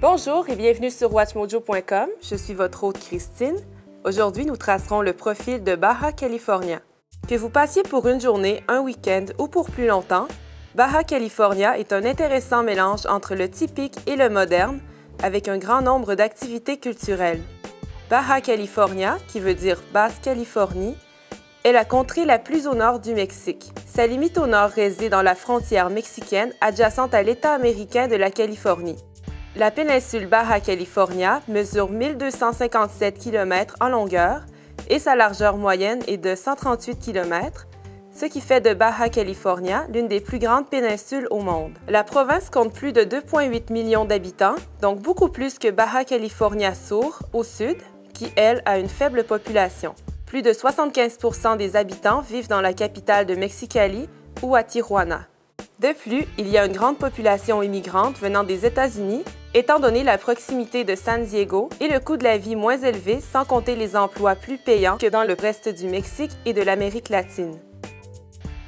Bonjour et bienvenue sur WatchMojo.com. Je suis votre hôte Christine. Aujourd'hui, nous tracerons le profil de Baja California. Que vous passiez pour une journée, un week-end ou pour plus longtemps, Baja California est un intéressant mélange entre le typique et le moderne, avec un grand nombre d'activités culturelles. Baja California, qui veut dire Basse-Californie, est la contrée la plus au nord du Mexique. Sa limite au nord réside dans la frontière mexicaine adjacente à l'État américain de la Californie. La péninsule Baja California mesure 1257 km en longueur et sa largeur moyenne est de 138 km, ce qui fait de Baja California l'une des plus grandes péninsules au monde. La province compte plus de 2,8 millions d'habitants, donc beaucoup plus que Baja California Sur, au sud, qui, elle, a une faible population. Plus de 75% des habitants vivent dans la capitale de Mexicali ou à Tijuana. De plus, il y a une grande population immigrante venant des États-Unis, étant donné la proximité de San Diego et le coût de la vie moins élevé, sans compter les emplois plus payants que dans le reste du Mexique et de l'Amérique latine.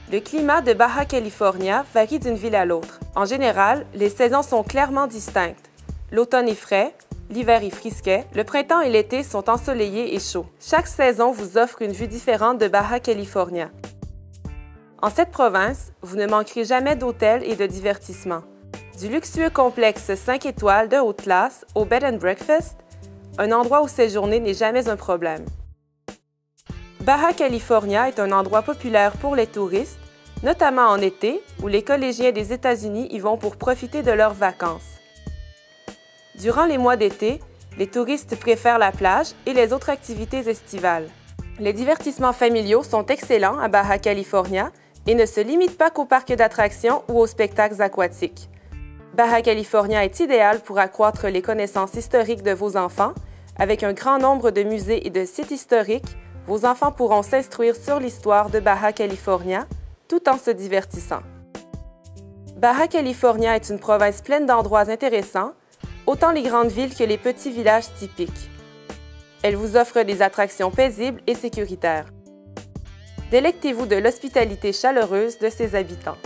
Le climat de Baja California varie d'une ville à l'autre. En général, les saisons sont clairement distinctes. L'automne est frais, l'hiver est frisquet, le printemps et l'été sont ensoleillés et chauds. Chaque saison vous offre une vue différente de Baja California. En cette province, vous ne manquerez jamais d'hôtels et de divertissements. Du luxueux complexe 5 étoiles de haute classe au bed and breakfast, un endroit où séjourner n'est jamais un problème. Baja California est un endroit populaire pour les touristes, notamment en été, où les collégiens des États-Unis y vont pour profiter de leurs vacances. Durant les mois d'été, les touristes préfèrent la plage et les autres activités estivales. Les divertissements familiaux sont excellents à Baja California et ne se limitent pas qu'aux parcs d'attractions ou aux spectacles aquatiques. Baja California est idéal pour accroître les connaissances historiques de vos enfants. Avec un grand nombre de musées et de sites historiques, vos enfants pourront s'instruire sur l'histoire de Baja California tout en se divertissant. Baja California est une province pleine d'endroits intéressants, autant les grandes villes que les petits villages typiques. Elle vous offre des attractions paisibles et sécuritaires. Délectez-vous de l'hospitalité chaleureuse de ses habitants.